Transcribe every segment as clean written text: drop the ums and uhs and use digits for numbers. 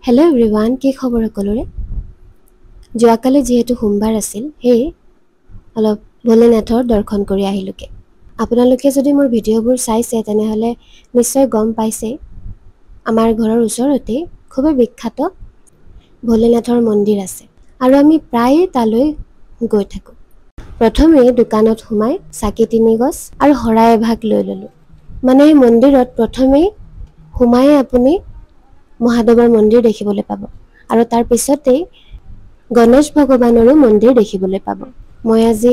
hello everyone কি খবৰ সকলোৰে যোৱাকালি যেহেতু সোমবাৰ আছিল হেই অলপ ভোলেনাথৰ দৰ্শন কৰি আহিলোকে আপোনালোকে যদি মোৰ ভিডিঅ'বোৰ চাইছে তেনেহলে নিশ্চয় গম পাইছে আমাৰ ঘৰৰ ওচৰতে খুব বিখ্যাত ভোলেনাথৰ মন্দিৰ আছে আৰু আমি প্ৰায় তালৈ গৈ থাকো প্ৰথমে দোকানত সোমাই চাকি তিনি গছ আৰু হৰাই এভাগ লৈ ললো মানে মন্দিৰত প্ৰথমে সোমাই আপুনি মহাদেৱৰ মন্দিৰ দেখিবলৈ পাব আৰু তাৰ পিছতে গণেশ ভগৱানৰো মন্দিৰ দেখিবলৈ পাব মই আজি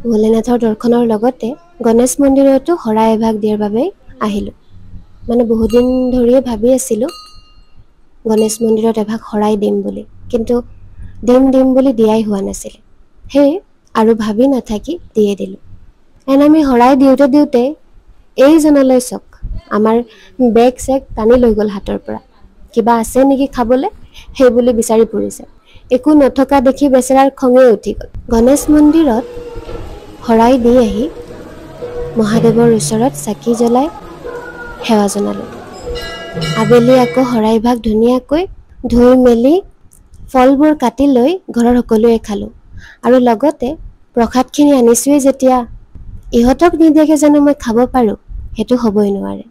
ভোলেনাথৰ দৰ্শনৰ লগতে গণেশ মন্দিৰতো হৰাই এভাগ দিয়াৰ বাবে আহিলো মানে বহুত দিন ধৰি ভাবি আছিলো গণেশ মন্দিৰত এভাগ হৰাই দিম বুলি কিন্তু দিম বুলি দিয়াই হোৱা নাছিল হে আৰু ভাবি নাথাকি দিয়ে দিলো এনে আমি হৰাই দিওতে এই জনলৈ চক আমাৰ বেগ চেক টানি লৈ গল হাতৰ পৰা কিবা আছে নেকি খাবলে হেই বুলি বিচাৰি পৰিছে একো নথকা দেখি বেচেৰাৰ খঙে উঠি গল গণেশ মন্দিৰত হৰাই দি আহি মহাদেৱৰ ওচৰত চাকি জ্বলাই সেৱা জনালো আবেলি আকৌ হৰাই ভাগ ধুনীয়াকৈ ধুই মেলি ফলবোৰ কাটি লৈ ঘৰৰ সকলোৱে খালো আৰু লগতে প্ৰসাদখিনি আনিছোৱে যেতিয়া ইহতক নিদিয়াকে জানো মই খাব পাৰো হেতু হবই নোৱাৰে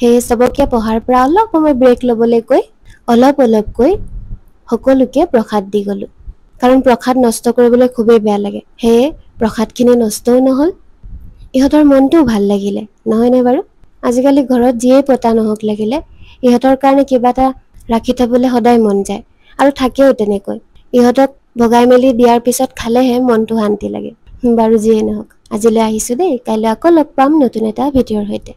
হে সবকে পহাৰ পৰা অলপ সময় ব্ৰেক লবলৈ কৈ অলপকৈ সকলোকে প্ৰসাদ দি গলো কাৰণ প্ৰসাদ নষ্ট কৰিবলৈ খুবেই বেয়া লাগে হে প্ৰসাদখিনি নষ্টও নহল ইহতৰ মনটো ভাল লাগিলে নহয়নে বাৰু আজিকালি ঘৰত যিয়ে পতা নহক লাগিলে ইহতৰ কাৰণে কিবা এটা ৰাখি থবলৈ সদায় মন যায় আৰু থাকেও তেনেকৈ ইহতক ভগাই মেলি দিয়াৰ পিছত খালেহে মনটো শান্তি লাগে বাৰু যিয়ে নহক আজিলৈ আহিছো দেই কাইলৈ আকৌ লগ পাম নতুন এটা ভিডিঅ'ৰ সৈতে